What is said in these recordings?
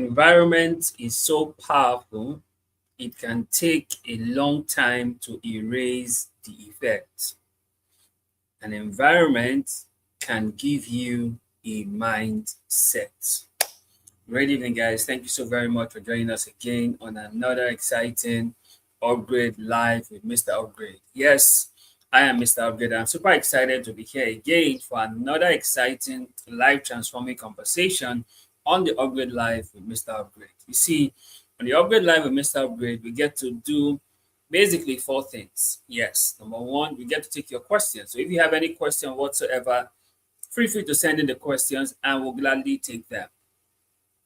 environment is so powerful, it can take a long time to erase the effect. An environment can give you a mindset. Great evening, guys. Thank you so very much for joining us again on another exciting Upgrade Live with Mr. Upgrade. Yes, I am Mr. Upgrade. I'm super excited to be here again for another exciting life transforming conversation on the Upgrade Live with Mr. Upgrade. You see, on the Upgrade Live with Mr. Upgrade, we get to do basically four things. Yes, number one, we get to take your questions. So if you have any question whatsoever, feel free to send in the questions and we'll gladly take them.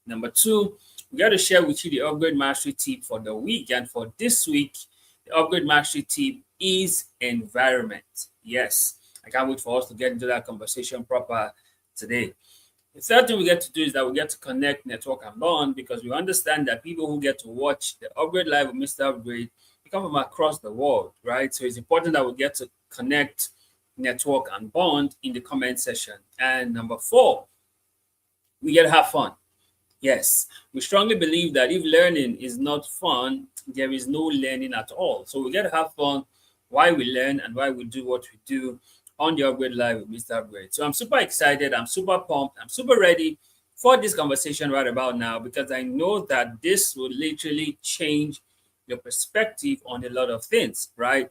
Number two, we got to share with you the Upgrade Mastery tip for the week. And for this week, the Upgrade Mastery tip is environment. Yes, I can't wait for us to get into that conversation proper today. The third thing we get to do is that we get to connect, network, and bond, because we understand that people who get to watch the Upgrade Live with Mr. Upgrade, they come from across the world, right? So it's important that we get to connect, network, and bond in the comment section. And number four, we get to have fun. Yes, we strongly believe that if learning is not fun, there is no learning at all. So we get to have fun while we learn and while we do what we do on the Upgrade Live with Mr. Upgrade. So I'm super excited. I'm super pumped. I'm super ready for this conversation right about now, because I know that this will literally change your perspective on a lot of things, right?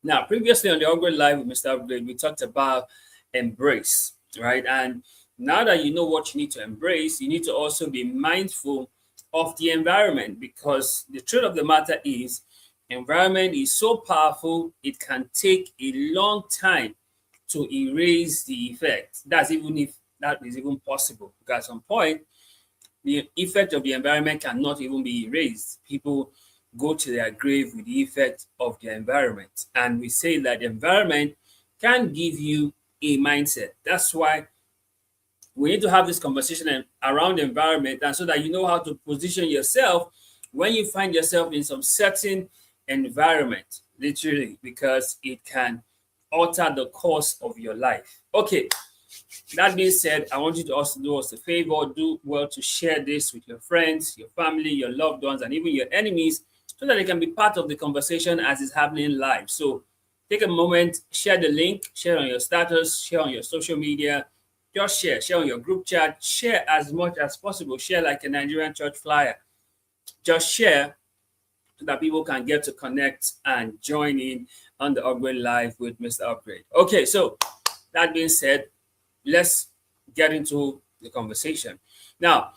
Now, previously on the Upgrade Live with Mr. Upgrade, we talked about embrace, right? And now that you know what you need to embrace, you need to also be mindful of the environment, because the truth of the matter is environment is so powerful, it can take a long time to erase the effect. That's even if that is even possible, because at some point, the effect of the environment cannot even be erased. People go to their grave with the effect of the environment. And we say that the environment can give you a mindset. That's why we need to have this conversation around the environment, and so that you know how to position yourself when you find yourself in some certain environment, literally, because it can alter the course of your life. Okay, that being said, I want you to also do us a favor. Do well to share this with your friends, your family, your loved ones, and even your enemies, so that they can be part of the conversation as it's happening live. So take a moment, share the link, share on your status, share on your social media. Just share on your group chat, share as much as possible, share like a Nigerian church flyer. Just share so that people can get to connect and join in on the Upgrade Live with Mr. Upgrade. Okay, so that being said, let's get into the conversation. Now,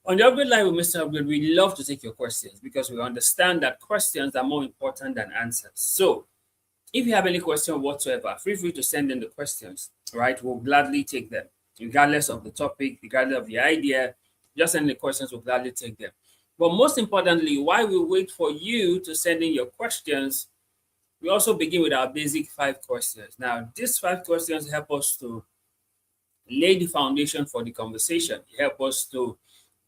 on the Upgrade Live with Mr. Upgrade, we love to take your questions, because we understand that questions are more important than answers. So if you have any question whatsoever, feel free to send in the questions, right? We'll gladly take them, regardless of the topic, regardless of the idea. Just send the questions, we'll gladly take them. But most importantly, while we wait for you to send in your questions, we also begin with our basic 5 questions. Now, these 5 questions help us to lay the foundation for the conversation. They help us to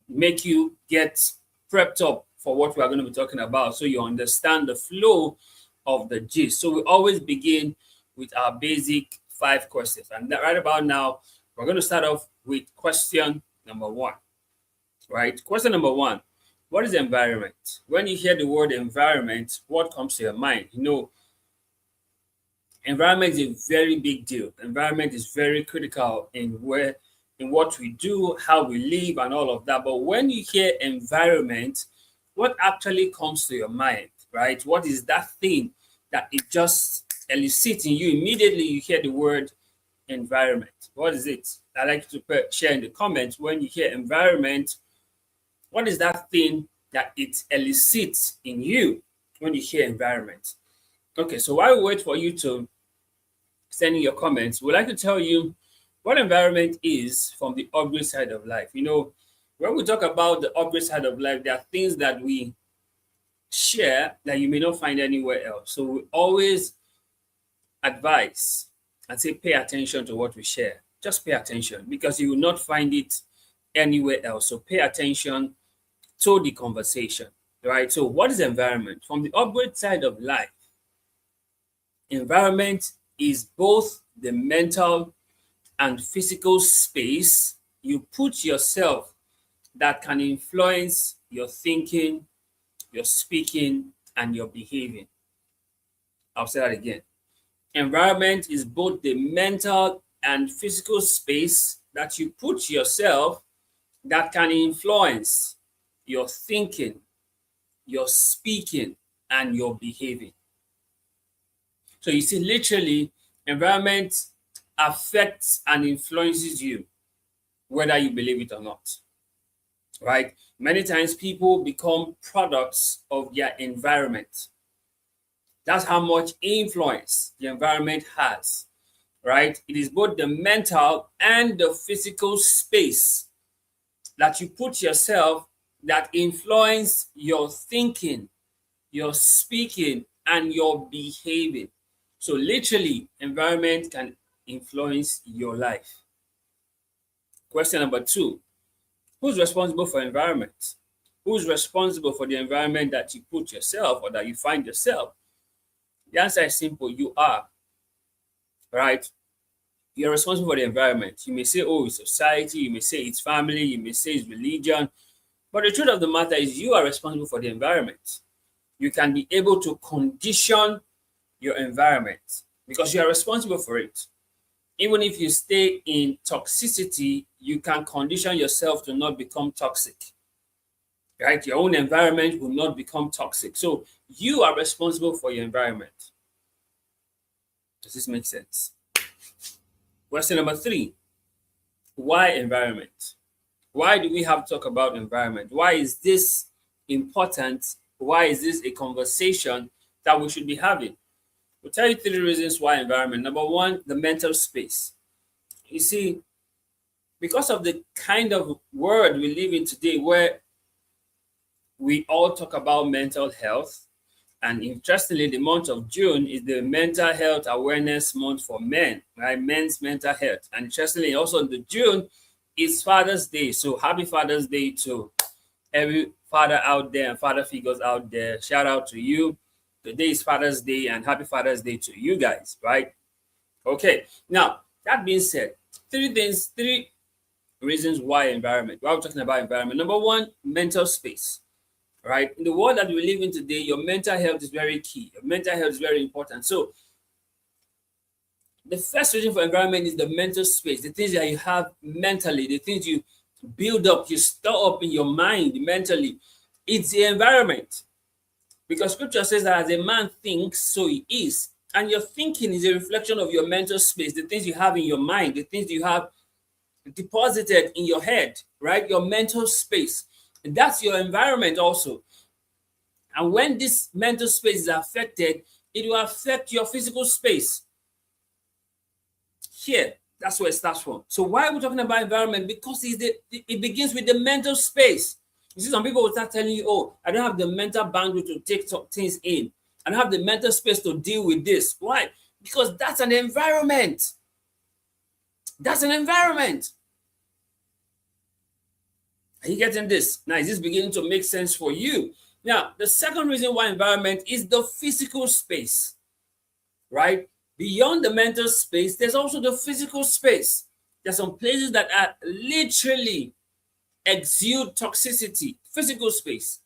make you get prepped up for what we are going to be talking about, so you understand the flow of the gist. So we always begin with our basic 5 questions. And right about now, we're going to start off with question number 1. Right? Question number 1. What is environment? When you hear the word environment, what comes to your mind? You know, environment is a very big deal. Environment is very critical in what we do, how we live, and all of that. But when you hear environment, what actually comes to your mind, right? What is that thing that it just elicits in you immediately you hear the word environment? What is it? I'd like you to share in the comments. When you hear environment, what is that thing that it elicits in you when you hear environment? Okay, so while we wait for you to send in your comments, we'd like to tell you what environment is from the upgrade side of life. You know, when we talk about the upgrade side of life, there are things that we share that you may not find anywhere else. So we always advise and say, pay attention to what we share. Just pay attention, because you will not find it anywhere else. So pay attention to the conversation, right? So what is environment? From the upgrade side of life, environment is both the mental and physical space you put yourself that can influence your thinking, your speaking, and your behaving. I'll say that again. Environment is both the mental and physical space that you put yourself that can influence your thinking, your speaking, and your behaving. So you see, literally, environment affects and influences you, whether you believe it or not. Right? Many times people become products of their environment. That's how much influence the environment has. Right? It is both the mental and the physical space that you put yourself that influence your thinking, your speaking, and your behaving. So literally, environment can influence your life. Question number 2. Who's responsible for environment? Who's responsible for the environment that you put yourself or that you find yourself? The answer is simple. You are. Right? You're responsible for the environment. You may say, oh, it's society. You may say it's family. You may say it's religion. But the truth of the matter is you are responsible for the environment. You can be able to condition your environment because you are responsible for it. Even if you stay in toxicity, you can condition yourself to not become toxic. Right? Your own environment will not become toxic. So you are responsible for your environment. Does this make sense? Question number 3. Why environment? Why do we have to talk about environment? Why is this important? Why is this a conversation that we should be having? We'll tell you 3 reasons why environment. Number 1, the mental space. You see, because of the kind of world we live in today where we all talk about mental health, and interestingly, the month of June is the mental health awareness month for men, right? Men's mental health. And interestingly, also in the June is Father's Day. So happy Father's Day to every father out there and father figures out there. Shout out to you. Today is Father's Day and happy Father's Day to you guys, right? Okay. Now, that being said, 3 reasons why environment. Why we're talking about environment. Number 1, mental space. Right? In the world that we live in today, your mental health is very key. Your mental health is very important. So the first reason for environment is the mental space, the things that you have mentally, the things you build up, you store up in your mind mentally. It's the environment. Because scripture says that as a man thinks, so he is. And your thinking is a reflection of your mental space, the things you have in your mind, the things you have deposited in your head, right? Your mental space. And that's your environment also. And when this mental space is affected, it will affect your physical space. Here, that's where it starts from. So why are we talking about environment? Because it begins with the mental space. You see, some people will start telling you, oh, I don't have the mental bandwidth to take things in. I don't have the mental space to deal with this. Why? Because that's an environment. That's an environment. Are you getting this? Now, is this beginning to make sense for you? Now, the second reason why environment is the physical space, right? Beyond the mental space, there's also the physical space. There's some places that are literally exude toxicity, physical space.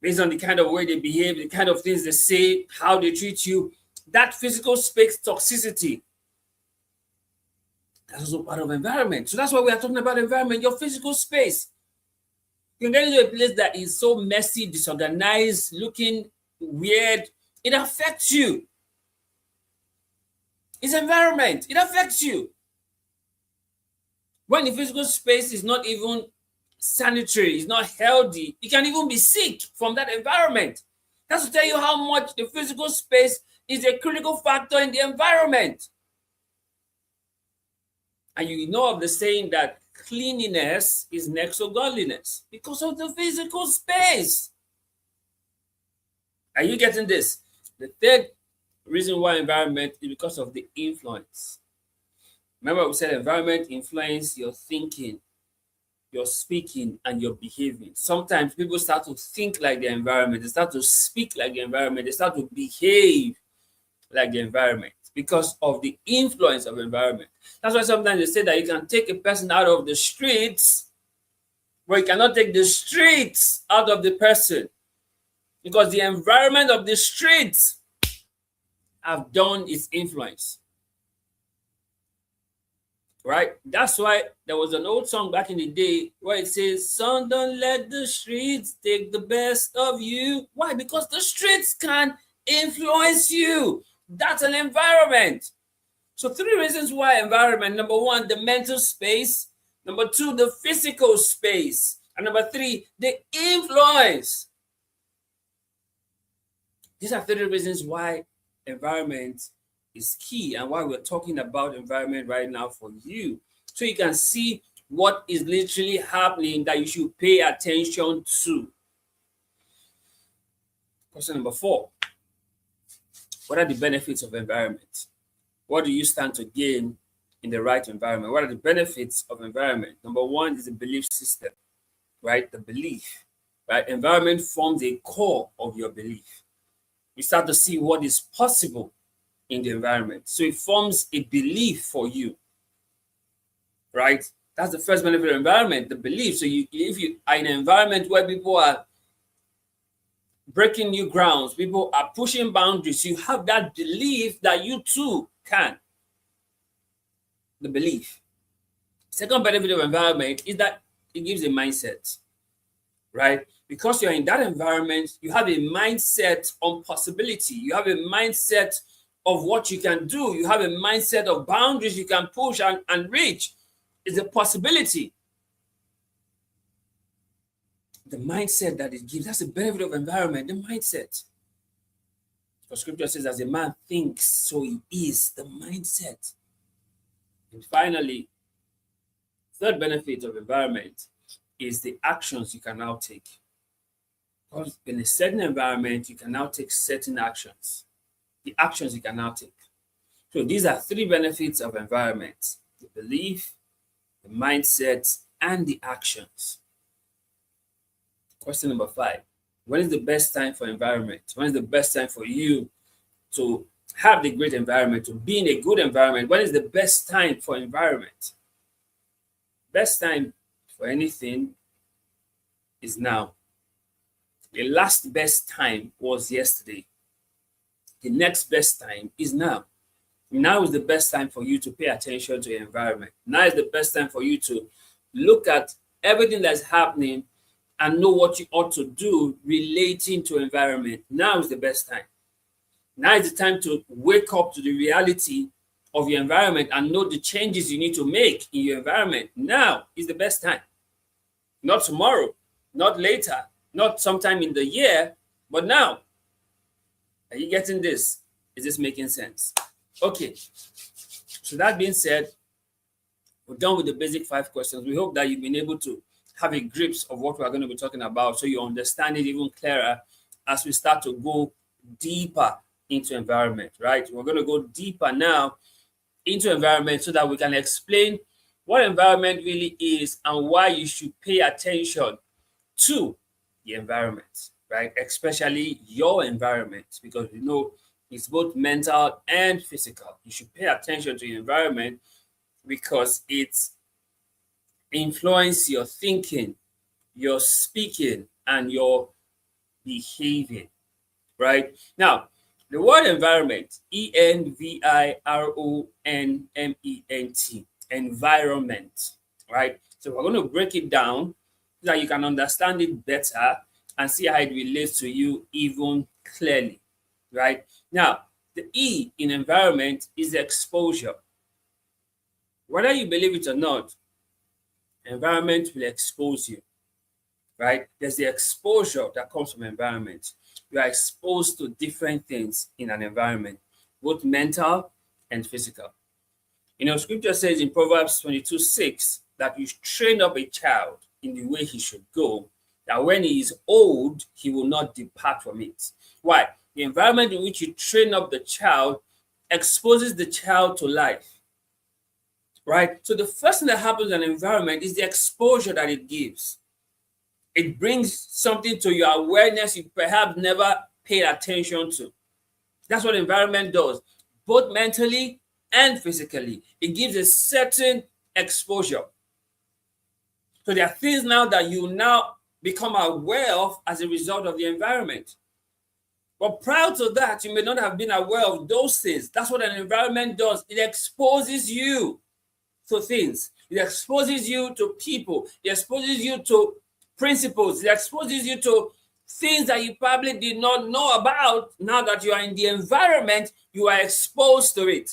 Based on the kind of way they behave, the kind of things they say, how they treat you, that physical space toxicity. That's also part of environment. So that's why we are talking about environment, your physical space. You can get into a place that is so messy, disorganized, looking weird. It affects you. It's environment. It affects you. When the physical space is not even sanitary, it's not healthy, you can even be sick from that environment. That's to tell you how much the physical space is a critical factor in the environment. And you know of the saying that cleanliness is next to godliness because of the physical space. Are you getting this? The third reason why environment is because of the influence. Remember we said environment influence your thinking, your speaking, and your behaving. Sometimes people start to think like the environment. They start to speak like the environment. They start to behave like the environment. because of the influence of environment. That's why sometimes they say that you can take a person out of the streets, but you cannot take the streets out of the person, because the environment of the streets have done its influence. Right? That's why there was an old song back in the day where it says, "Son, don't let the streets take the best of you." Why? Because the streets can influence you. That's an environment. So 3 reasons why environment. Number 1, the mental space. Number 2, the physical space. And number 3, the influence. These are 3 reasons why environment is key and why we're talking about environment right now for you. So you can see what is literally happening that you should pay attention to. Question number 4. What are the benefits of environment? What do you stand to gain in the right environment? What are the benefits of environment? Number 1 is the belief system, right? The belief, right? Environment forms a core of your belief. You start to see what is possible in the environment. So it forms a belief for you, right? That's the first benefit of environment, the belief. So if you are in an environment where people are breaking new grounds, people are pushing boundaries, you have that belief that you too can. The belief. Second benefit of environment is that it gives a mindset, right? Because you're in that environment, you have a mindset on possibility. You have a mindset of what you can do. You have a mindset of boundaries you can push and reach. It's a possibility. The mindset that it gives, that's the benefit of environment, the mindset. Because scripture says, as a man thinks, so he is, the mindset. And finally, third benefit of environment is the actions you can now take. Because in a certain environment, you can now take certain actions. The actions you can now take. So these are 3 benefits of environment: the belief, the mindset, and the actions. Question number 5. When is the best time for environment? When is the best time for you to have the great environment, to be in a good environment? When is the best time for environment? Best time for anything is now. The last best time was yesterday. The next best time is now. Now is the best time for you to pay attention to your environment. Now is the best time for you to look at everything that's happening and know what you ought to do relating to environment. Now is the best time. Now is the time to wake up to the reality of your environment and know the changes you need to make in your environment. Now is the best time. Not tomorrow, not later, not sometime in the year, but now. Are you getting this? Is this making sense? Okay. So that being said, we're done with the basic 5 questions. We hope that you've been able to have a grasp of what we're going to be talking about so you understand it even clearer as we start to go deeper into environment, right? We're going to go deeper now into environment so that we can explain what environment really is and why you should pay attention to the environment, right? Especially your environment, because you know it's both mental and physical. You should pay attention to your environment because it's influence your thinking, your speaking, and your behaving, right? Now, the word environment, environment, environment, right? So we're going to break it down so that you can understand it better and see how it relates to you even clearly, right? Now, the E in environment is exposure. Whether you believe it or not, environment will expose you, right? There's the exposure that comes from environment. You are exposed to different things in an environment, both mental and physical. You know, scripture says in Proverbs 22:6 that you train up a child in the way he should go, that when he is old, he will not depart from it. Why? The environment in which you train up the child exposes the child to life, right? So the first thing that happens in an environment is the exposure that it gives. It brings something to your awareness you perhaps never paid attention to. That's what environment does. both mentally and physically. It gives a certain exposure. So there are things now that you now become aware of as a result of the environment. But prior to that, you may not have been aware of those things. That's what an environment does. It exposes you to things. It exposes you to people. It exposes you to principles. It exposes you to things that you probably did not know about. Now that you are in the environment, you are exposed to it.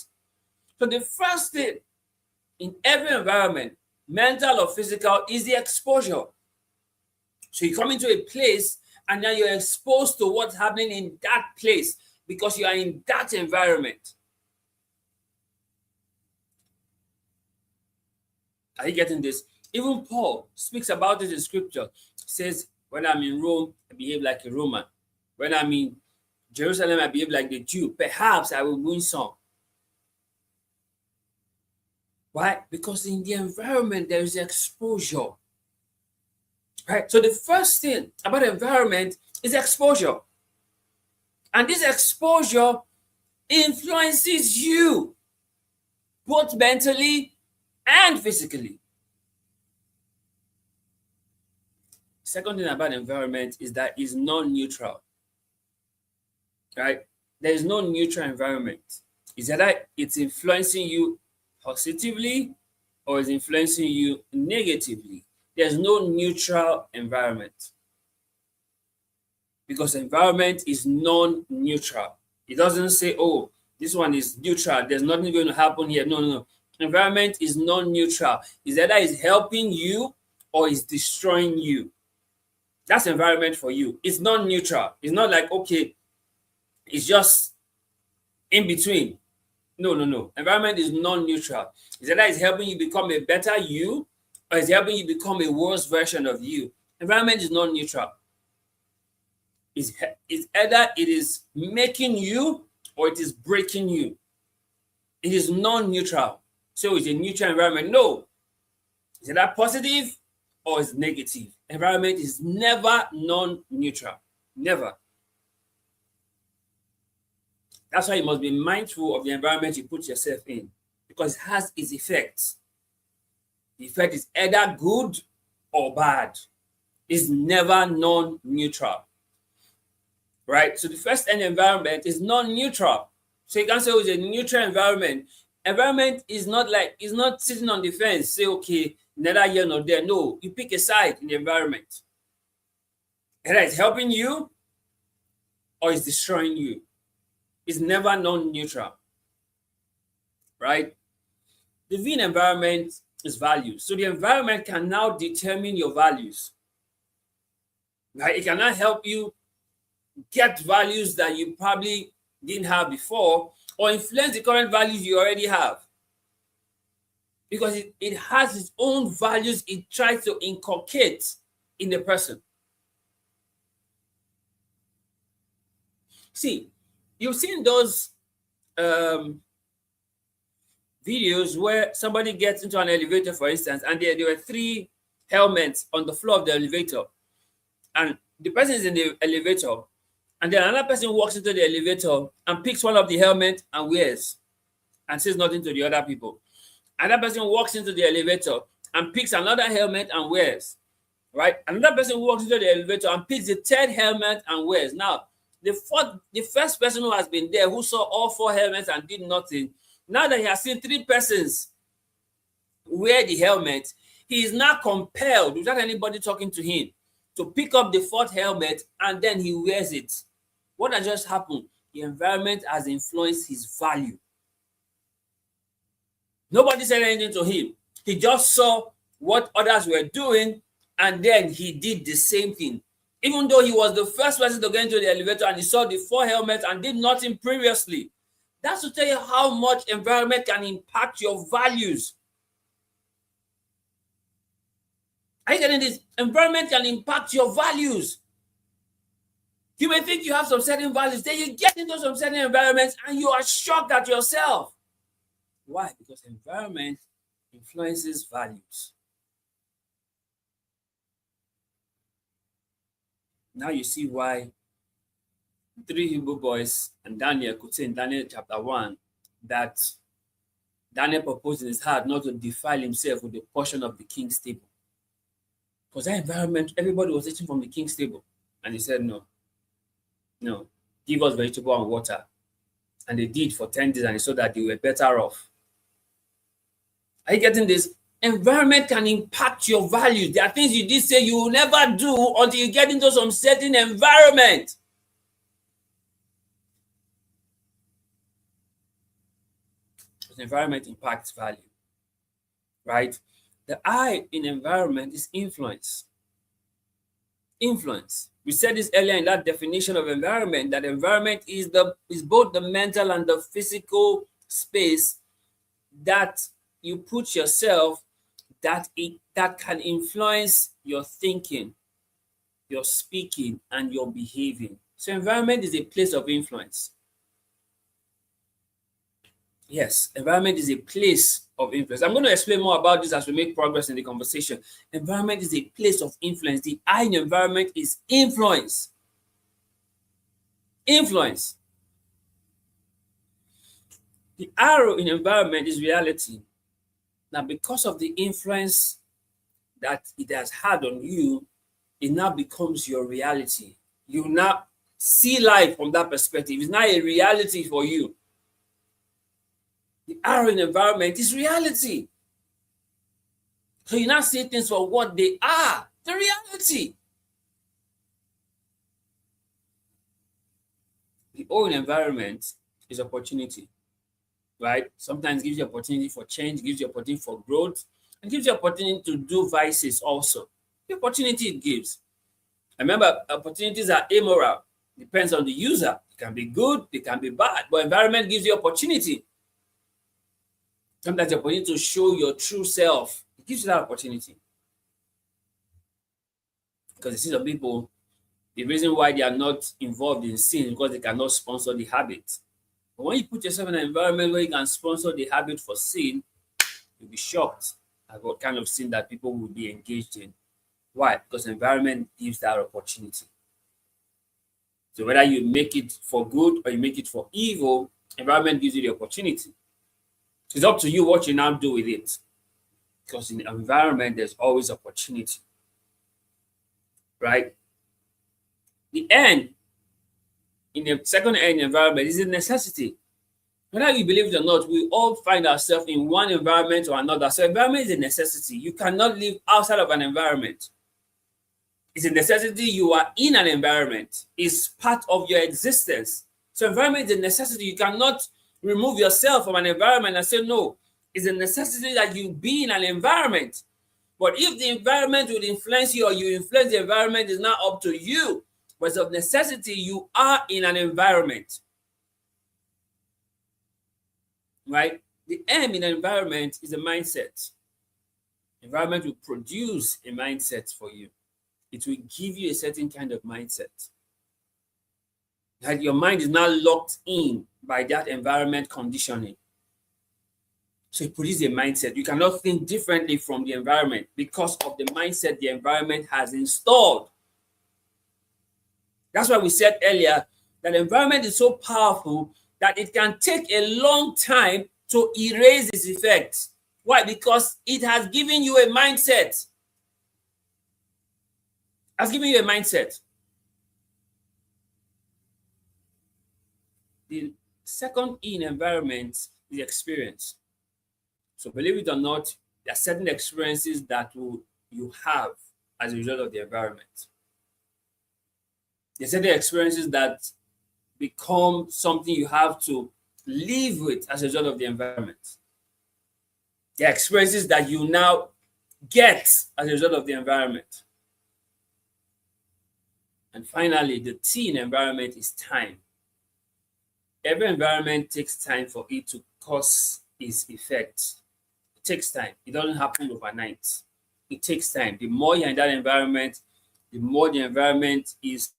So the first thing in every environment, mental or physical, is the exposure. So you come into a place and now you're exposed to what's happening in that place because you are in that environment. Are you getting this? Even Paul speaks about it in scripture. He says, when I'm in Rome, I behave like a Roman. When I'm in Jerusalem, I behave like the Jew. Perhaps I will win some. Why? Because in the environment, there is exposure. Right? So the first thing about environment is exposure. And this exposure influences you, both mentally and physically. Second thing about environment is that it's non-neutral. Right? There is no neutral environment. It's either it's influencing you positively or it's influencing you negatively. There's no neutral environment because environment is non-neutral. It doesn't say, oh, this one is neutral. There's nothing going to happen here. No, no, no. Environment is non-neutral. It's either it's helping you or it's destroying you. That's environment for you. It's non-neutral. It's not like, okay, it's just in between. No, no, no. Environment is non-neutral. It's either it's helping you become a better you or it's helping you become a worse version of you. Environment is non-neutral. It's either it is making you or it is breaking you. It is non-neutral. So it's a neutral environment. No. Is it that positive or is negative? Environment is never non-neutral. Never. That's why you must be mindful of the environment you put yourself in because it has its effects. The effect is either good or bad. It's never non-neutral. Right? So the first environment is non-neutral. So you can't say it's a neutral environment. Environment is not like, it's not sitting on the fence, say, okay, neither here nor there. No, you pick a side in the environment. Either it's helping you or it's destroying you. It's never non-neutral. Right? The V in environment is values. So the environment can now determine your values. Right? It cannot help you get values that you probably didn't have before or influence the current values you already have. Because it has its own values it tries to inculcate in the person. See, you've seen those videos where somebody gets into an elevator, for instance, and there were 3 helmets on the floor of the elevator. And the person is in the elevator, and then another person walks into the elevator and picks one of the helmets and wears and says nothing to the other people. Another person walks into the elevator and picks another helmet and wears. Right? Another person walks into the elevator and picks the 3rd helmet and wears. Now, the first person who has been there, who saw all 4 helmets and did nothing, now that he has seen 3 persons wear the helmet, he is now compelled, without anybody talking to him, to pick up the 4th helmet and then he wears it. What has just happened? The environment has influenced his value. Nobody said anything to him. He just saw what others were doing and then he did the same thing. Even though he was the first person to get into the elevator and he saw the 4 helmets and did nothing previously. That's to tell you how much environment can impact your values. Are you getting this? Environment can impact your values. You may think you have some certain values, then you get into some certain environments and you are shocked at yourself. Why? Because environment influences values. Now you see why 3 Hebrew boys and Daniel could say in Daniel chapter 1 that Daniel proposed in his heart not to defile himself with the portion of the king's table. Because that environment, everybody was eating from the king's table. And he said, no, no, give us vegetable and water. And they did for 10 days, and he saw that they were better off. Are you getting this? Environment can impact your values. There are things you did say you will never do until you get into some certain environment. Because environment impacts value, right? The I in environment is influence. Influence. We said this earlier in that definition of environment, that environment is both the mental and the physical space that you put yourself, that can influence your thinking, your speaking, and your behaving. So environment is a place of influence. Yes, environment is a place of influence. I'm going to explain more about this as we make progress in the conversation. Environment is a place of influence. The I in environment is influence. Influence. The arrow in environment is reality. Now, because of the influence that it has had on you, it now becomes your reality. You now see life from that perspective. It's not a reality for you. The arrow in environment is reality. So you now see things for what they are, the reality. The O in environment is opportunity, right? Sometimes gives you opportunity for change, gives you opportunity for growth, and gives you opportunity to do vices also. The opportunity it gives. Remember, opportunities are amoral. Depends on the user. It can be good, it can be bad, but environment gives you opportunity. Sometimes the opportunity to show your true self. It gives you that opportunity. Because you see some people, the reason why they are not involved in sin is because they cannot sponsor the habit. But when you put yourself in an environment where you can sponsor the habit for sin, you'll be shocked at what kind of sin that people will be engaged in. Why? Because the environment gives that opportunity. So whether you make it for good or you make it for evil, environment gives you the opportunity. It's up to you what you now do with it. Because in the environment, there's always opportunity. Right? The N in the second N environment is a necessity. Whether you believe it or not, we all find ourselves in one environment or another. So environment is a necessity. You cannot live outside of an environment. It's a necessity. You are in an environment. It's part of your existence. So environment is a necessity. You cannot remove yourself from an environment and say, no, it's a necessity that you be in an environment. But if the environment will influence you or you influence the environment, is not up to you. But of necessity, you are in an environment. Right? The M in an environment is a mindset. Environment will produce a mindset for you. It will give you a certain kind of mindset. That your mind is not locked in by that environment conditioning. So it produces a mindset. You cannot think differently from the environment because of the mindset the environment has installed. That's why we said earlier that the environment is so powerful that it can take a long time to erase its effects. Why? Because it has given you a mindset. Has given you a mindset. The second E in environment is experience. So believe it or not, there are certain experiences that you have as a result of the environment. There are certain experiences that become something you have to live with as a result of the environment. There are experiences that you now get as a result of the environment. And finally, the T in environment is time. Every environment takes time for it to cause its effects. It takes time. It doesn't happen overnight. It takes time. The more you're in that environment, the more the environment is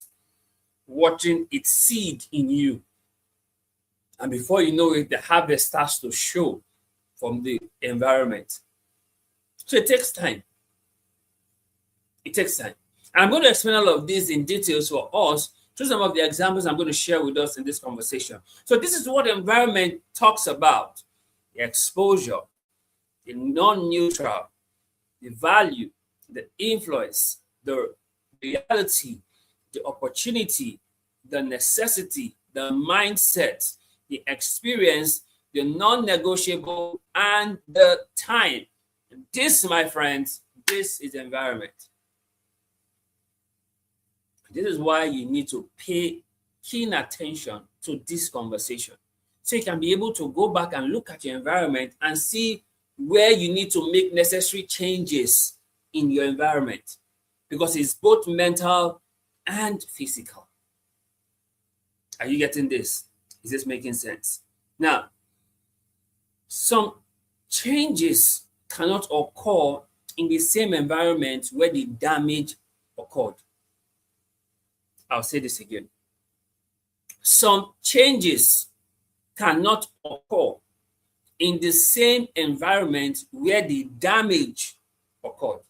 watching its seed in you. And before you know it, the harvest starts to show from the environment. So it takes time. It takes time. And I'm going to explain all of this in details for us through some of the examples I'm going to share with us in this conversation. So this is what environment talks about: the exposure, the non-neutral, the value, the influence, the reality, the opportunity, the necessity, the mindset, the experience, the non-negotiable, and the time. This, my friends, this is environment. This is why you need to pay keen attention to this conversation. So you can be able to go back and look at your environment and see where you need to make necessary changes in your environment, because it's both mental and physical. Are you getting this? Is this making sense? Now, some changes cannot occur in the same environment where the damage occurred. I'll say this again. Some changes cannot occur in the same environment where the damage occurred.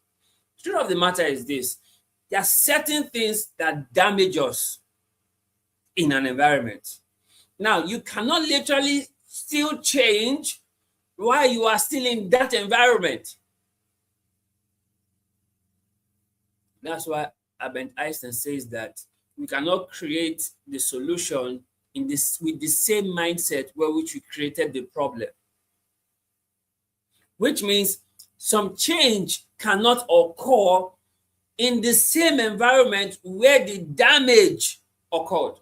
The truth of the matter is this: there are certain things that damage us in an environment. Now, you cannot literally still change while you are still in that environment. That's why Albert Einstein says that we cannot create the solution in this with the same mindset where which we created the problem. Which means some change cannot occur in the same environment where the damage occurred.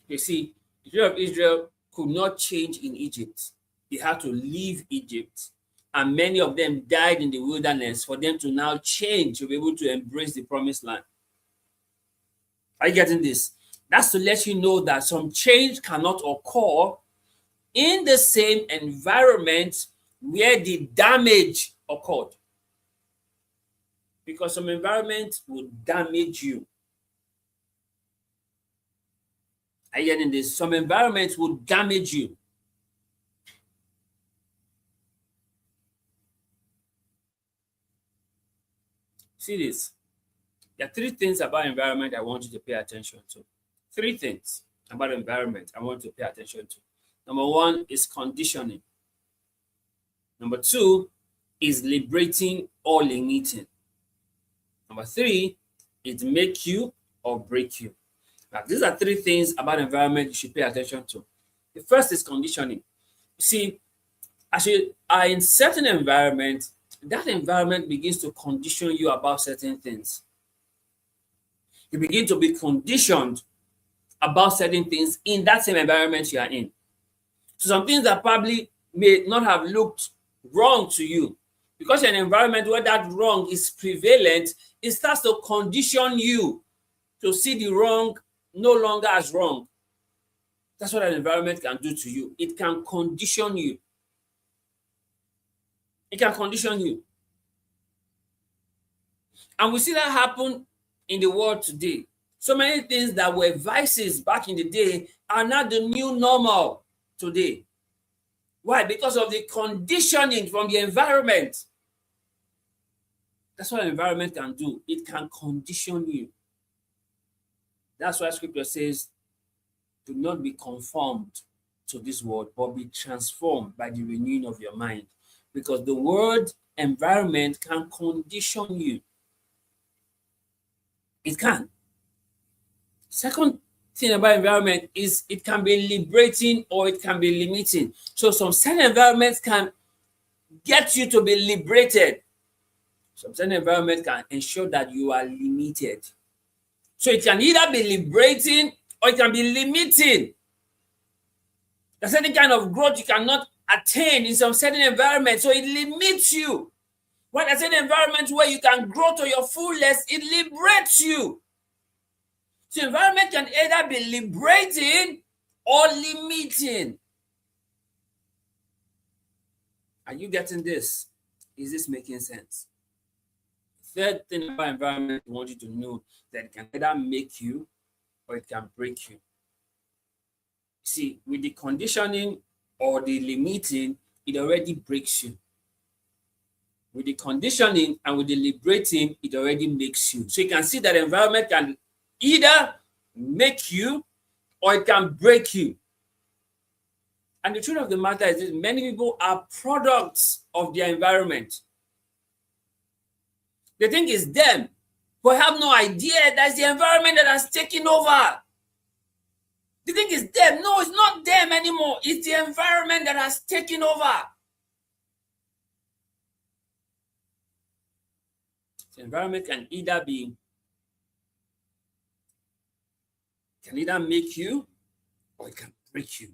You see, the children of Israel could not change in Egypt. They had to leave Egypt. And many of them died in the wilderness for them to now change to be able to embrace the promised land. Are you getting this? That's to let you know that some change cannot occur in the same environment where the damage occurred. Because some environment will damage you. Are you getting this? Some environments will damage you. See this? There are three things about environment I want you to pay attention to. Three things about environment I want you to pay attention to. Number one is conditioning. Number two is liberating or limiting. Number three is make you or break you. Now, these are three things about environment you should pay attention to. The first is conditioning. You see, as you are in certain environment, that environment begins to condition you about certain things. You begin to be conditioned about certain things in that same environment you are in. So some things that probably may not have looked wrong to you, because in an environment where that wrong is prevalent, it starts to condition you to see the wrong no longer as wrong. That's what an environment can do to you. It can condition you. It can condition you. And we see that happen in the world today. So many things that were vices back in the day are now the new normal today. Why? Because of the conditioning from the environment. That's what an environment can do. It can condition you. That's why scripture says, do not be conformed to this world, but be transformed by the renewing of your mind. Because the word environment can condition you. It can. Second thing about environment is it can be liberating or it can be limiting. So some certain environments can get you to be liberated. Some certain environment can ensure that you are limited. So it can either be liberating or it can be limiting. There's certain kind of growth you cannot attain in some certain environment, so it limits you. When there's an environment where you can grow to your fullness, it liberates you. So environment can either be liberating or limiting. Are you getting this? Is this making sense? Third thing about environment I want you to know that it can either make you or it can break you. See, with the conditioning or the limiting, it already breaks you. with the conditioning and with the liberating, it already makes you. So you can see that environment can either make you or it can break you. And the truth of the matter is that many people are products of their environment. They think it's them, but have no idea that it's the environment that has taken over. They think it's them. No, it's not them anymore. It's the environment that has taken over. The environment can either make you or it can break you.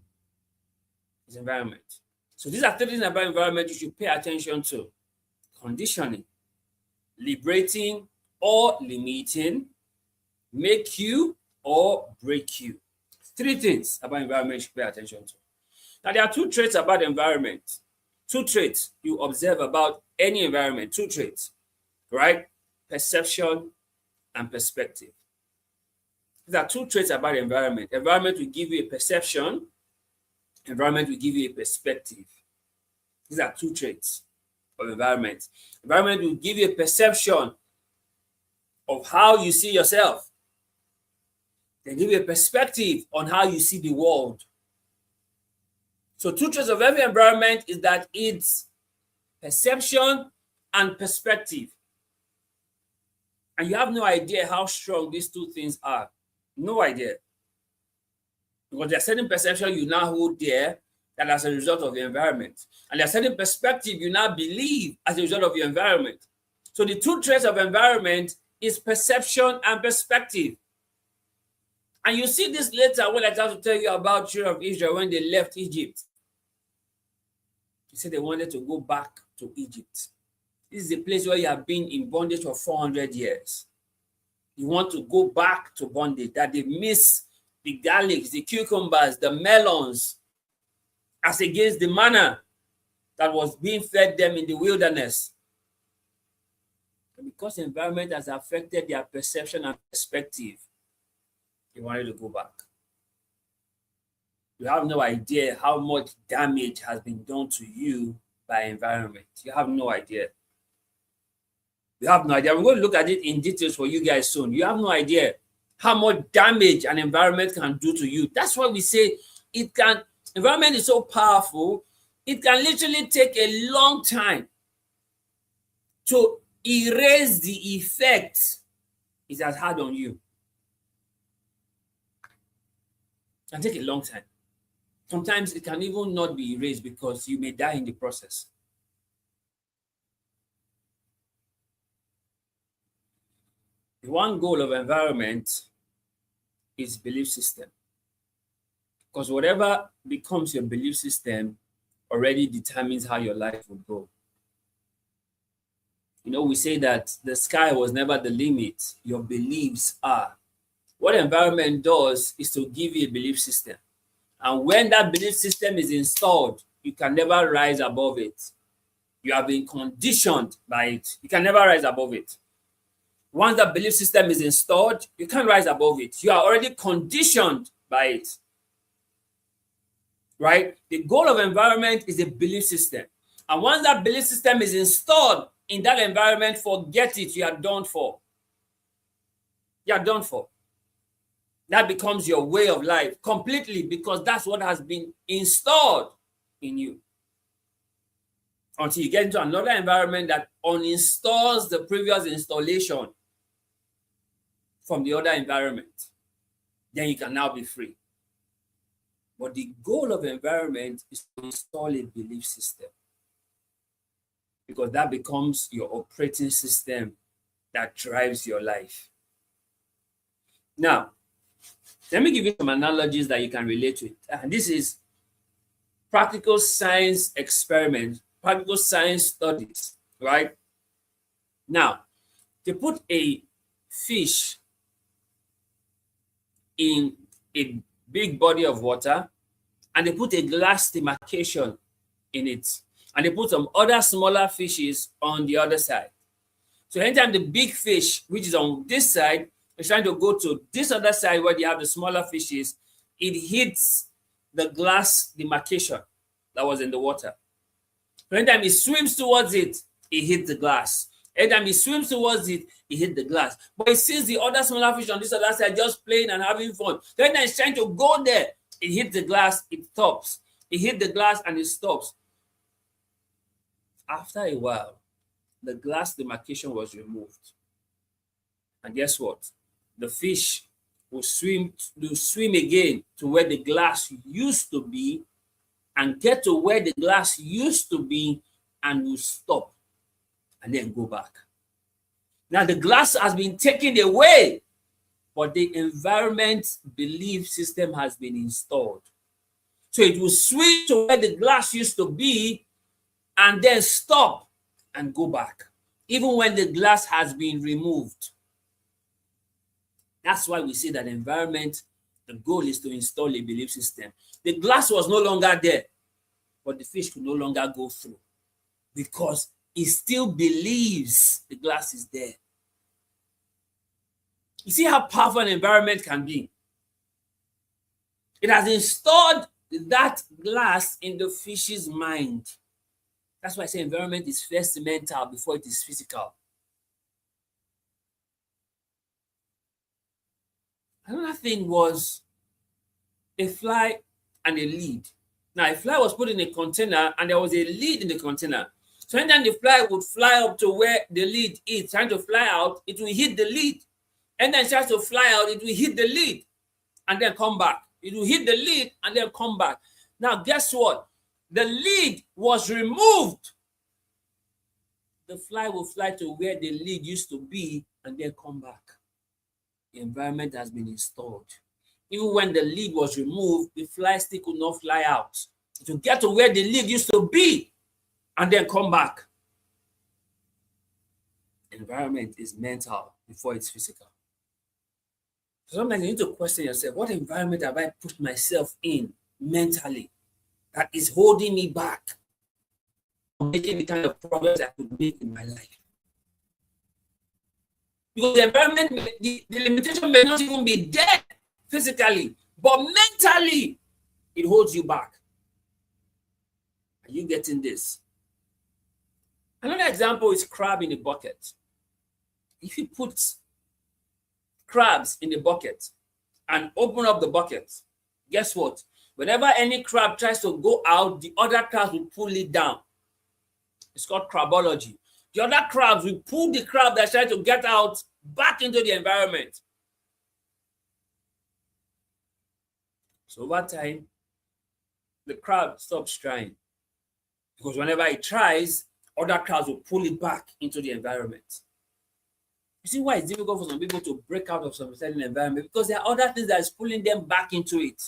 It's environment. So these are 3 things about environment you should pay attention to: conditioning, liberating or limiting, make you or break you. 3 things about environment you should pay attention to. Now, there are 2 traits about environment. 2 traits you observe about any environment. 2 traits, right? Perception and perspective. These are 2 traits about environment. Environment will give you a perception. Environment will give you a perspective. These are 2 traits of environment. Environment will give you a perception of how you see yourself. They give you a perspective on how you see the world. So 2 traits of every environment is that it's perception and perspective. And you have no idea how strong these 2 things are. No idea. Because there's certain perception you now hold there that as a result of the environment. And there's certain perspective you now believe as a result of your environment. So the 2 traits of environment is perception and perspective. And you see this later when I start to tell you about children of Israel when they left Egypt. They said they wanted to go back to Egypt. This is a place where you have been in bondage for 400 years. You want to go back to bondage, that they miss the garlics, the cucumbers, the melons, as against the manna that was being fed them in the wilderness. And because the environment has affected their perception and perspective, they wanted to go back. You have no idea how much damage has been done to you by environment. You have no idea. You have no idea. We're going to look at it in details for you guys soon. You have no idea how much damage an environment can do to you. That's why we say environment is so powerful, it can literally take a long time to erase the effect it has had on you. It can take a long time. Sometimes it can even not be erased because you may die in the process. The one goal of environment is belief system. Because whatever becomes your belief system already determines how your life will go. You know, we say that the sky was never the limit, your beliefs are. What environment does is to give you a belief system. And when that belief system is installed, you can never rise above it. You have been conditioned by it. You can never rise above it. Once that belief system is installed, you can't rise above it. You are already conditioned by it. Right? The goal of environment is a belief system. And once that belief system is installed in that environment, forget it. You are done for. You are done for. That becomes your way of life completely because that's what has been installed in you. Until you get into another environment that uninstalls the previous installation from the other environment, then you can now be free. But the goal of environment is to install a belief system because that becomes your operating system that drives your life. Now, let me give you some analogies that you can relate to it. And this is practical science experiments, practical science studies, right? Now, they put a fish in a big body of water and they put a glass demarcation in it. And they put some other smaller fishes on the other side. So anytime the big fish, which is on this side, is trying to go to this other side where you have the smaller fishes, it hits the glass demarcation that was in the water. So anytime it swims towards it, it hit the glass. Anytime he swims towards it, it hit the glass. But he sees the other smaller fish on this other side just playing and having fun. Then he's trying to go there. It hit the glass, it stops. It hit the glass and it stops. After a while, the glass demarcation was removed. And guess what? The fish will swim again to where the glass used to be and get to where the glass used to be and will stop and then go back. Now the glass has been taken away, but the environment belief system has been installed. So it will swim to where the glass used to be and then stop and go back, even when the glass has been removed. That's why we say that environment, the goal is to install a belief system. The glass was no longer there, but the fish could no longer go through because it still believes the glass is there. You see how powerful an environment can be? It has installed that glass in the fish's mind. That's why I say environment is first mental before it is physical. Another thing was a fly and a lead. Now, a fly was put in a container and there was a lead in the container. So anytime the fly would fly up to where the lead is, trying to fly out, it will hit the lead. And then it tries to fly out, it will hit the lead and then come back. It will hit the lead and then come back. Now, guess what? The lead was removed. The fly will fly to where the lead used to be and then come back. The environment has been installed. Even when the lead was removed, the fly still could not fly out. To get to where the lead used to be and then come back. Environment is mental before it's physical. So sometimes you need to question yourself, what environment have I put myself in mentally that is holding me back from making the kind of progress I could make in my life? Because the environment, the limitation may not even be there physically, but mentally, it holds you back. Are you getting this? Another example is crab in a bucket. If you put crabs in the bucket and open up the bucket, guess what? Whenever any crab tries to go out, the other crabs will pull it down. It's called crabology. The other crabs will pull the crab that's trying to get out back into the environment. So over time, the crab stops trying. Because whenever it tries, other crabs will pull it back into the environment. You see why it's difficult for some people to break out of some certain environment? Because there are other things that is pulling them back into it.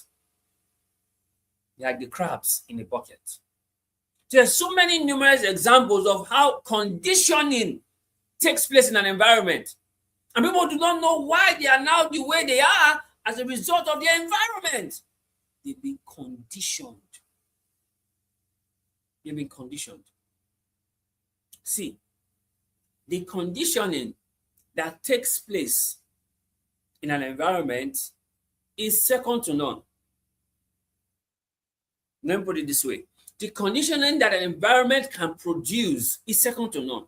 Like the crabs in the bucket. There's so many numerous examples of how conditioning takes place in an environment. And people do not know why they are now the way they are as a result of their environment. They've been conditioned. They've been conditioned. See, the conditioning that takes place in an environment is second to none. Let me put it this way. The conditioning that an environment can produce is second to none.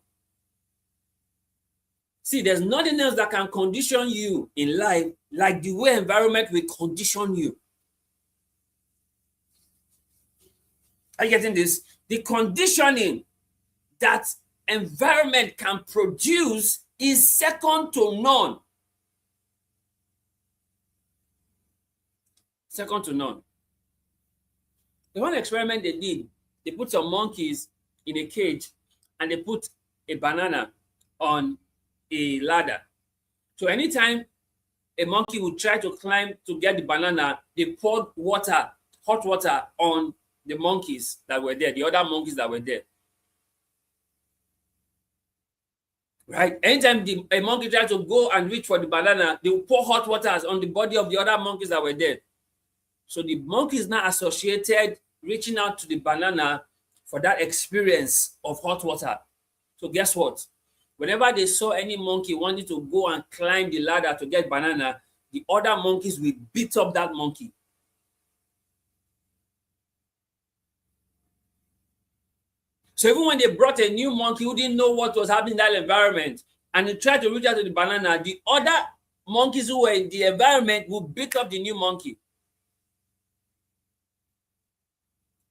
See, there's nothing else that can condition you in life like the way environment will condition you. Are you getting this? The conditioning that environment can produce is second to none. Second to none. The one experiment they did, they put some monkeys in a cage and they put a banana on a ladder. So anytime a monkey would try to climb to get the banana, they poured water, hot water on the monkeys that were there, the other monkeys that were there. Right? Anytime a monkey tried to go and reach for the banana, they would pour hot water on the body of the other monkeys that were there. So the monkeys now associated reaching out to the banana for that experience of hot water. So guess what? Whenever they saw any monkey wanting to go and climb the ladder to get banana, the other monkeys will beat up that monkey. So even when they brought a new monkey who didn't know what was happening in that environment, and he tried to reach out to the banana, the other monkeys who were in the environment would beat up the new monkey.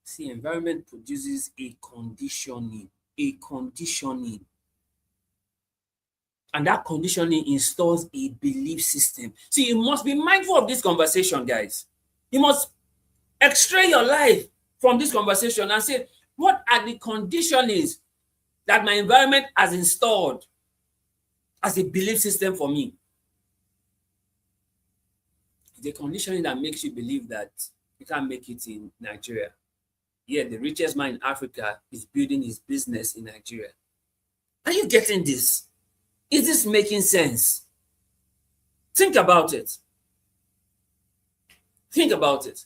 See, environment produces a conditioning. And that conditioning installs a belief system. See, you must be mindful of this conversation, guys. You must extract your life from this conversation and say, what are the conditionings that my environment has installed as a belief system for me? The conditioning that makes you believe that you can't make it in Nigeria. Yet the richest man in Africa is building his business in Nigeria. Are you getting this? Is this making sense? Think about it. Think about it.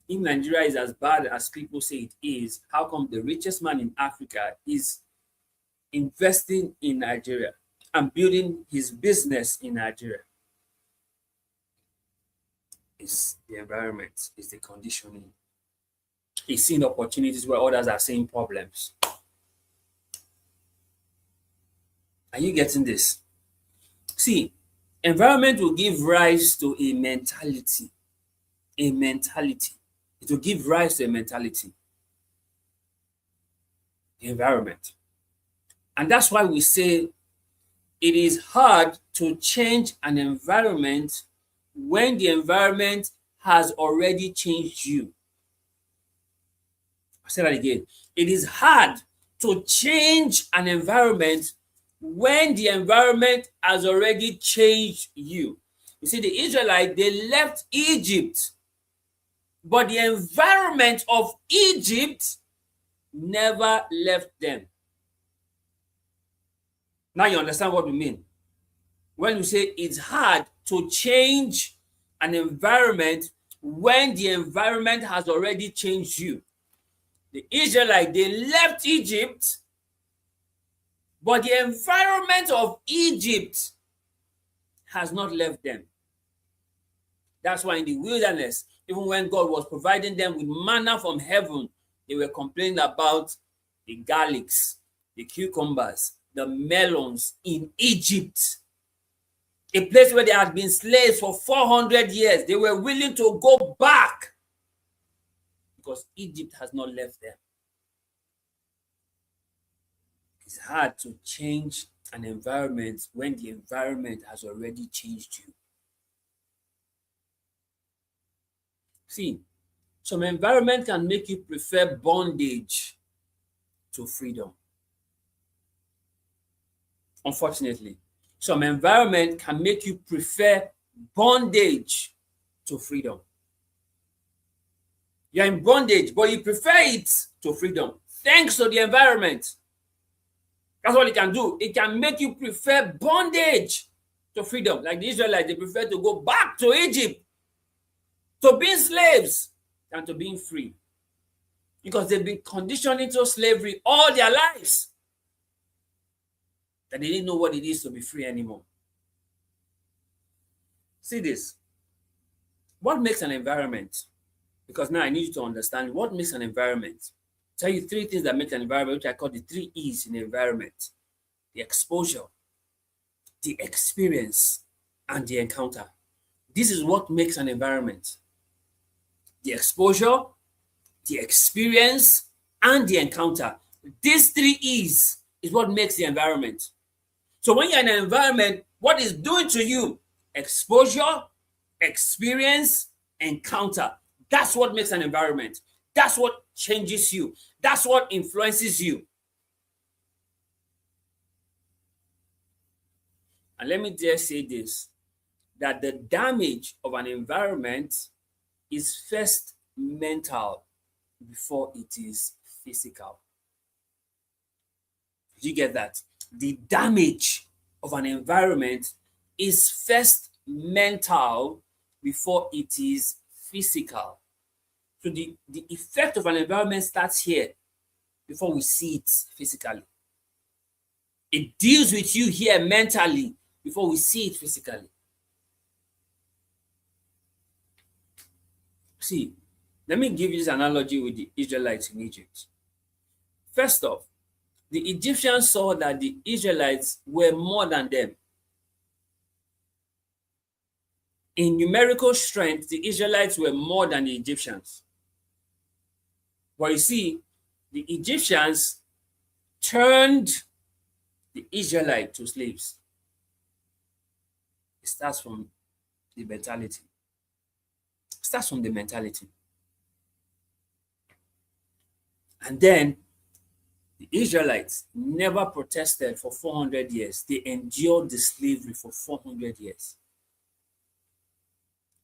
If Nigeria is as bad as people say it is, how come the richest man in Africa is investing in Nigeria and building his business in Nigeria? It's the environment, it's the conditioning. He's seeing opportunities where others are seeing problems. Are you getting this? See, environment will give rise to a mentality. A mentality. It will give rise to a mentality. The environment. And that's why we say it is hard to change an environment when the environment has already changed you. I'll say that again. It is hard to change an environment when the environment has already changed you. You see, the Israelites, they left Egypt, but the environment of Egypt never left them. Now you understand what we mean. When we say it's hard to change an environment when the environment has already changed you. The Israelites, they left Egypt, but the environment of Egypt has not left them. That's why in the wilderness, even when God was providing them with manna from heaven, they were complaining about the garlics, the cucumbers, the melons in Egypt. A place where they had been slaves for 400 years. They were willing to go back because Egypt has not left them. It's hard to change an environment when the environment has already changed you. See, some environment can make you prefer bondage to freedom. Unfortunately, some environment can make you prefer bondage to freedom. You're in bondage, but you prefer it to freedom thanks to the environment. That's what it can do. It can make you prefer bondage to freedom. Like the Israelites, they prefer to go back to Egypt, to being slaves, than to being free. Because they've been conditioned into slavery all their lives, that they didn't know what it is to be free anymore. See this. What makes an environment? Because now I need you to understand what makes an environment. Tell you three things that make an environment, which I call the 3 E's in the environment: the exposure, the experience, and the encounter. This is what makes an environment. The exposure, the experience, and the encounter. These 3 E's is what makes the environment. So when you're in an environment, what is doing to you? Exposure, experience, encounter. That's what makes an environment. That's what changes you. That's what influences you. And let me dare say this, that the damage of an environment is first mental before it is physical. Did you get that? The damage of an environment is first mental before it is physical. So the effect of an environment starts here before we see it physically. It deals with you here mentally before we see it physically. See, let me give you this analogy with the Israelites in Egypt. First off, the Egyptians saw that the Israelites were more than them. In numerical strength, the Israelites were more than the Egyptians. But you see, the Egyptians turned the Israelites to slaves. It starts from the mentality. It starts from the mentality. And then the Israelites never protested for 400 years. They endured the slavery for 400 years.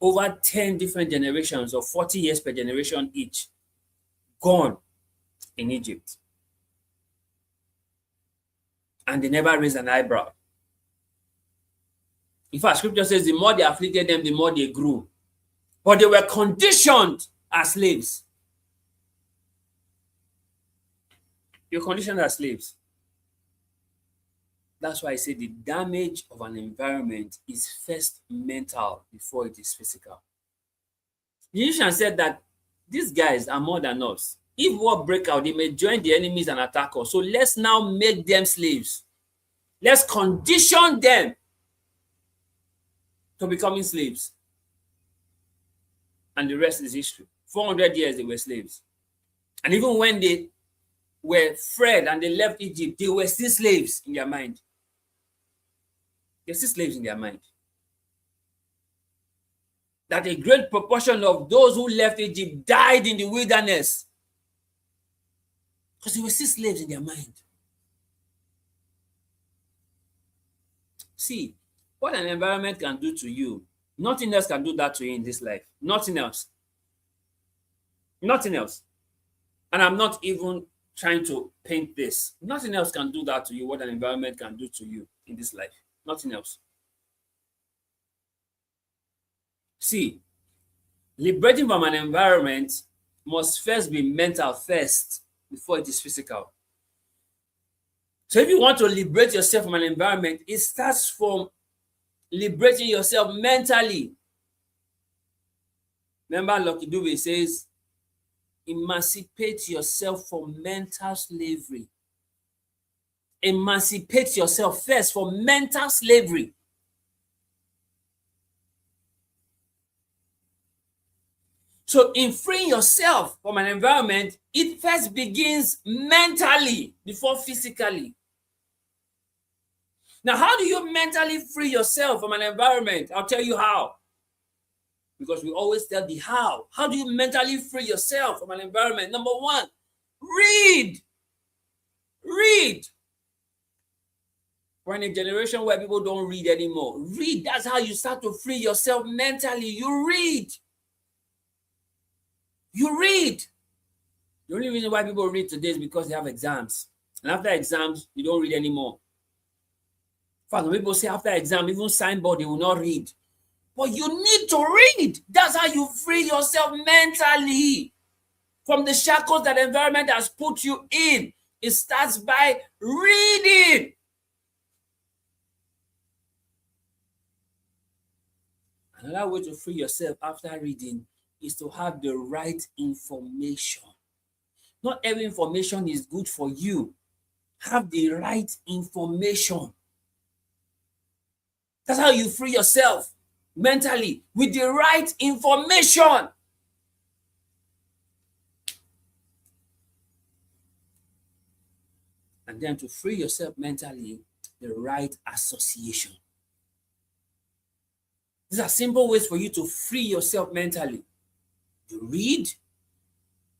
Over 10 different generations of 40 years per generation each gone in Egypt. And they never raised an eyebrow. In fact, scripture says the more they afflicted them, the more they grew. But they were conditioned as slaves. You're conditioned as slaves. That's why I say the damage of an environment is first mental before it is physical. The Egyptians said that these guys are more than us. If war break out, they may join the enemies and attack us. So let's now make them slaves. Let's condition them to becoming slaves. And the rest is history. 400 years they were slaves. And even when they were freed and they left Egypt, they were still slaves in their mind. They're still slaves in their mind. That a great proportion of those who left Egypt died in the wilderness because they were still slaves in their mind. See, what an environment can do to you, nothing else can do that to you in this life. Nothing else. Nothing else. And I'm not even trying to paint this. Nothing else can do that to you, what an environment can do to you in this life. Nothing else. See, liberating from an environment must first be mental first before it is physical. So if you want to liberate yourself from an environment, it starts from liberating yourself mentally. Remember, Lucky Dube says, emancipate yourself from mental slavery. Emancipate yourself first from mental slavery. So in freeing yourself from an environment, it first begins mentally before physically. Now, how do you mentally free yourself from an environment? I'll tell you how. Because we always tell the how. How do you mentally free yourself from an environment? Number one, read. Read. We're in a generation where people don't read anymore. Read. That's how you start to free yourself mentally. You read. You read. The only reason why people read today is because they have exams. And after exams, you don't read anymore. In fact, when people say after exam, even signboard, they will not read. But you need to read. That's how you free yourself mentally from the shackles that the environment has put you in. It starts by reading. Another way to free yourself after reading is to have the right information. Not every information is good for you. Have the right information. That's how you free yourself mentally, with the right information. And then to free yourself mentally, the right association. These are simple ways for you to free yourself mentally. You read,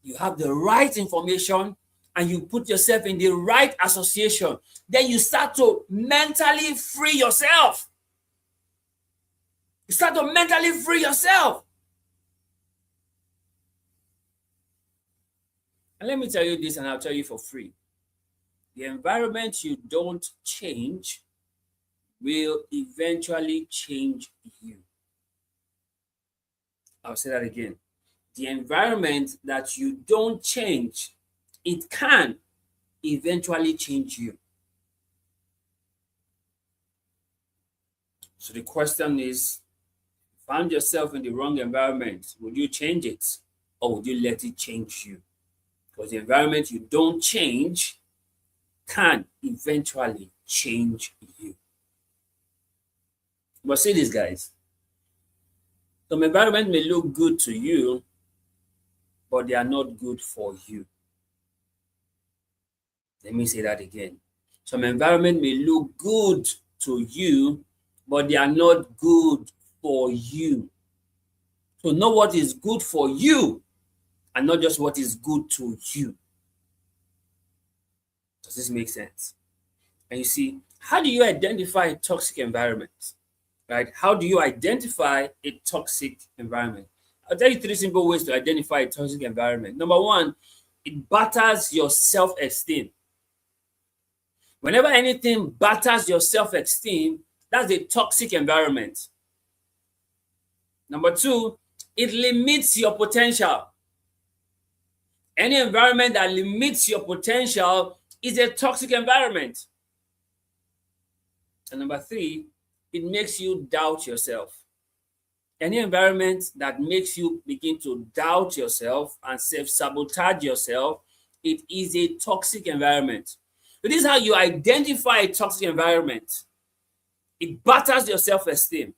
you have the right information, and you put yourself in the right association. Then you start to mentally free yourself. You start to mentally free yourself. And let me tell you this, and I'll tell you for free. The environment you don't change will eventually change you. I'll say that again. The environment that you don't change, it can eventually change you. So the question is, found yourself in the wrong environment, would you change it or would you let it change you? Because the environment you don't change can eventually change you. But see this, guys. Some environment may look good to you, but they are not good for you. Let me say that again. Some environment may look good to you, but they are not good for you. So know what is good for you and not just what is good to you. Does this make sense? And you see, how do you identify a toxic environment? Right? How do you identify a toxic environment? I'll tell you 3 simple ways to identify a toxic environment. Number 1, it batters your self-esteem. Whenever anything batters your self-esteem, that's a toxic environment. Number 2, it limits your potential. Any environment that limits your potential is a toxic environment. And number 3, it makes you doubt yourself. Any environment that makes you begin to doubt yourself and self-sabotage yourself, it is a toxic environment. So this is how you identify a toxic environment. It batters your self-esteem.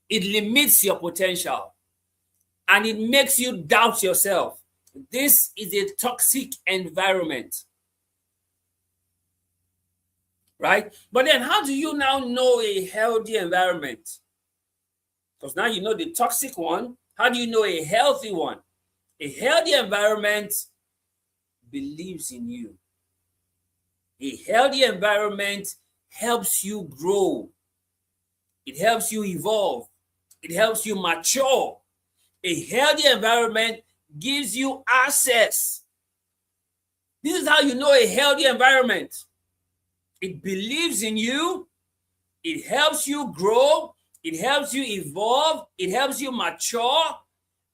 It limits your potential. And it makes you doubt yourself. This is a toxic environment. Right? But then how do you now know a healthy environment? Because now you know the toxic one. How do you know a healthy one? A healthy environment believes in you. A healthy environment helps you grow. It helps you evolve. It helps you mature. A healthy environment gives you access. This is how you know a healthy environment. It believes in you. It helps you grow. It helps you evolve. It helps you mature.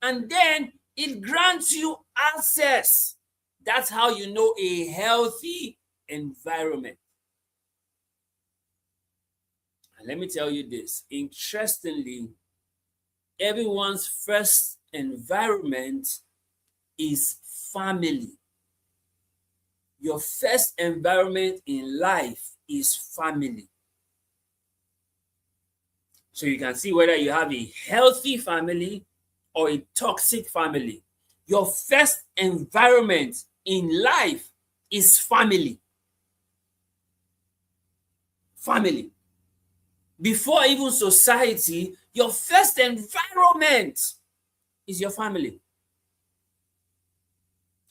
And then it grants you access. That's how you know a healthy environment. And let me tell you this. Interestingly, everyone's first environment is family. Your first environment in life is family. So you can see whether you have a healthy family or a toxic family. Your first environment in life is family. Family. Before even society, your first environment is your family.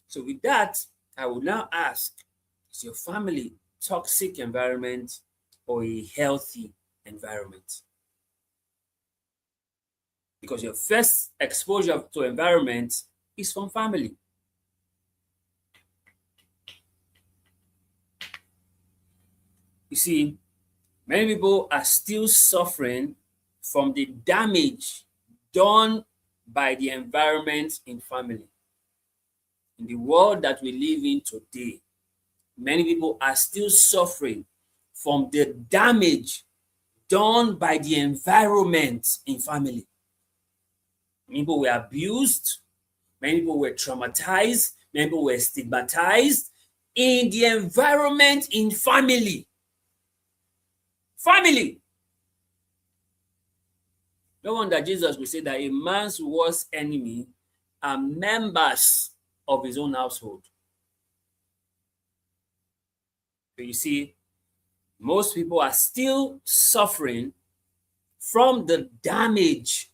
So with that, I will now ask, is your family toxic environment or a healthy environment? Because your first exposure to environment is from family. You see, many people are still suffering from the damage done by the environment in family. In the world that we live in today, many people are still suffering from the damage done by the environment in family. Many people were abused, many people were traumatized, many people were stigmatized in the environment in family. Family. No wonder Jesus will say that a man's worst enemy are members of his own household. So you see, most people are still suffering from the damage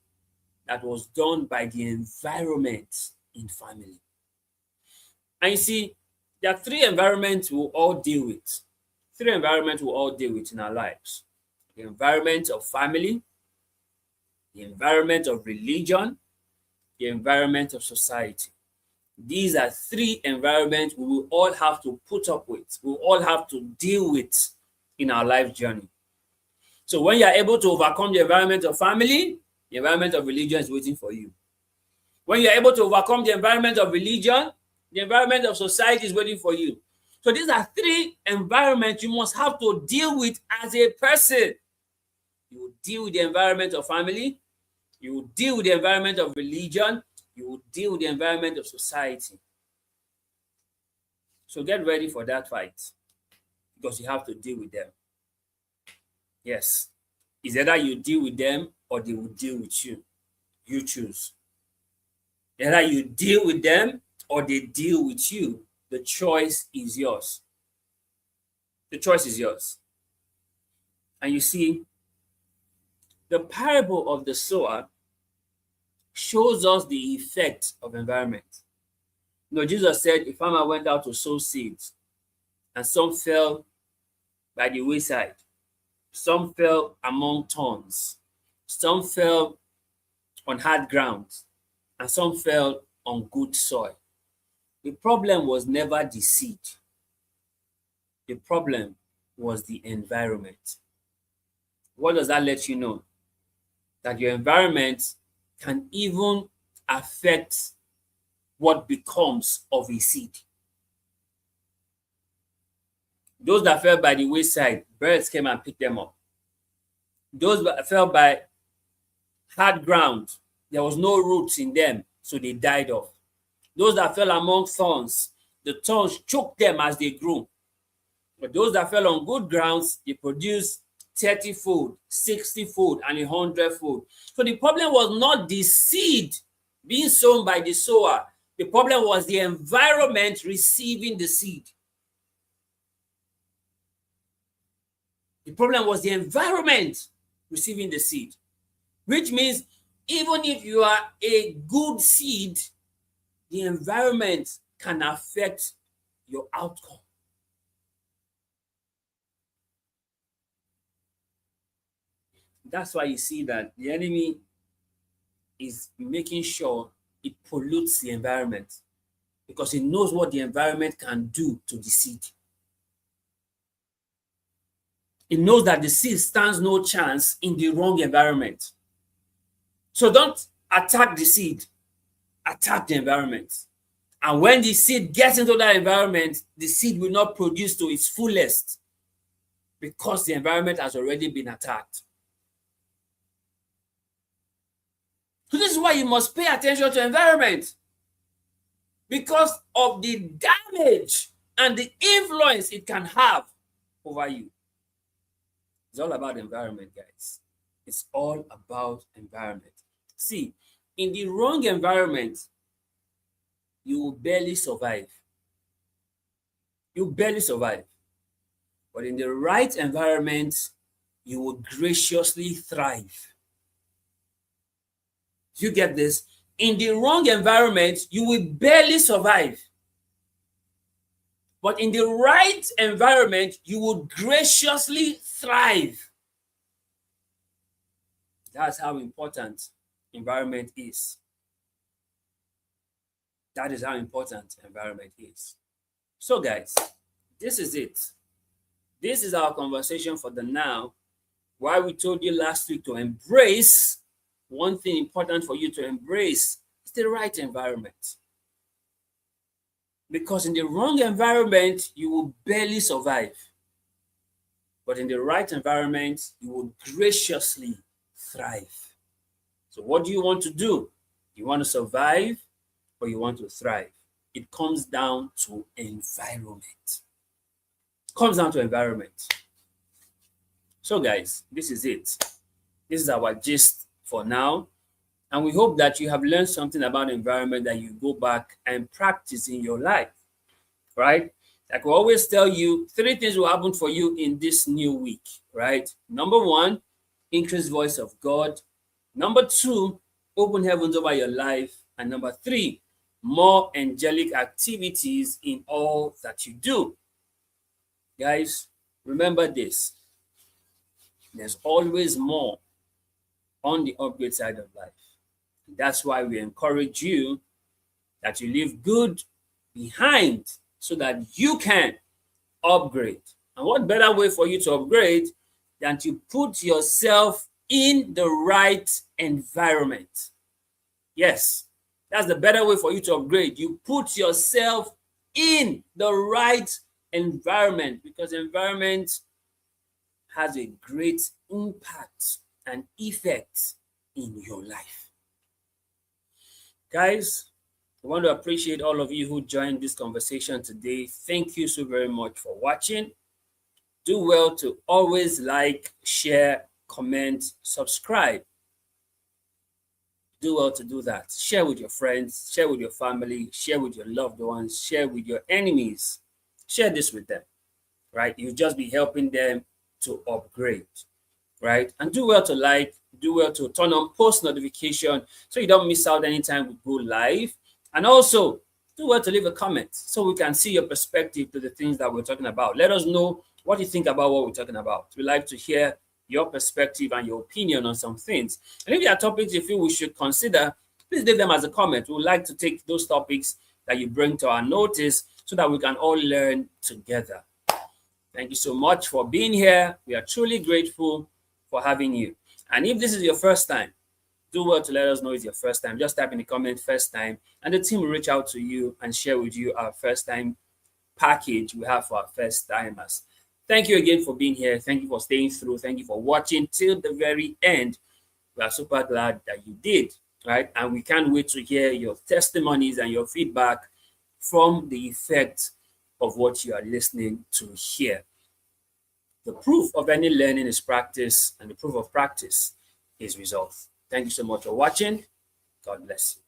that was done by the environment in family. And you see, there are 3 environments we'll all deal with. 3 environments we'll all deal with in our lives. The environment of family, the environment of religion, the environment of society. These are 3 environments we will all have to put up with. We will all have to deal with in our life journey. So when you are able to overcome the environment of family, the environment of religion is waiting for you. When you are able to overcome the environment of religion, the environment of society is waiting for you. So these are 3 environments you must have to deal with as a person. You will deal with the environment of family, you will deal with the environment of religion, you will deal with the environment of society. So get ready for that fight because you have to deal with them. Yes. It's either you deal with them or they will deal with you. You choose. Either you deal with them or they deal with you. The choice is yours. The choice is yours. And you see, the parable of the sower shows us the effect of environment. Jesus said a farmer went out to sow seeds, and some fell by the wayside, some fell among thorns, some fell on hard ground, and some fell on good soil. The problem was never the seed. The problem was the environment. What does that let you know? That your environment can even affect what becomes of a seed. Those that fell by the wayside, birds came and picked them up. Those that fell by hard ground, there was no roots in them, so they died off. Those that fell among thorns, the thorns choked them as they grew. But those that fell on good grounds, they produced 30-fold, 60-fold, and 100-fold. So the problem was not the seed being sown by the sower. The problem was the environment receiving the seed. The problem was the environment receiving the seed, which means even if you are a good seed, the environment can affect your outcome. That's why you see that the enemy is making sure it pollutes the environment because he knows what the environment can do to the seed. It knows that the seed stands no chance in the wrong environment. So don't attack the seed, attack the environment. And when the seed gets into that environment, the seed will not produce to its fullest because the environment has already been attacked. So this is why you must pay attention to environment, because of the damage and the influence it can have over you. It's all about environment, guys. It's all about environment. See, in the wrong environment, you will barely survive. You barely survive. But in the right environment, you will graciously thrive. You get this? In the wrong environment, you will barely survive. But in the right environment, you will graciously thrive. That's how important environment is. That is how important environment is. So, guys, this is it. This is our conversation for the now. Why we told you last week to embrace one thing important for you to embrace is the right environment. Because in the wrong environment, you will barely survive. But in the right environment, you will graciously thrive. So what do you want to do? You want to survive or you want to thrive? It comes down to environment. It comes down to environment. So guys, this is it. This is our gist for now. And we hope that you have learned something about environment that you go back and practice in your life, right? Like we always tell you, 3 things will happen for you in this new week, right? Number 1, increased voice of God. Number 2, open heavens over your life. And number 3, more angelic activities in all that you do. Guys, remember this. There's always more on the upgrade side of life. That's why we encourage you that you leave good behind so that you can upgrade. And what better way for you to upgrade than to put yourself in the right environment? Yes, that's the better way for you to upgrade. You put yourself in the right environment, because environment has a great impact and effect in your life. Guys, I want to appreciate all of you who joined this conversation today. Thank you so very much for watching. Do well to always like, share, comment, subscribe. Do well to do that. Share with your friends, share with your family, share with your loved ones, share with your enemies. Share this with them, right? You'll just be helping them to upgrade, right? And do well to like, do well to turn on post notification so you don't miss out anytime we go live. And also, do well to leave a comment so we can see your perspective to the things that we're talking about. Let us know what you think about what we're talking about. We like to hear your perspective and your opinion on some things. And if there are topics you feel we should consider, please leave them as a comment. We would like to take those topics that you bring to our notice so that we can all learn together. Thank you so much for being here. We are truly grateful for having you. And if this is your first time, do well to let us know it's your first time. Just type in the comment first time, and the team will reach out to you and share with you our first time package we have for our first timers. Thank you again for being here. Thank you for staying through. Thank you for watching till the very end. We are super glad that you did, right? And we can't wait to hear your testimonies and your feedback from the effect of what you are listening to here. The proof of any learning is practice, and the proof of practice is results. Thank you so much for watching. God bless you.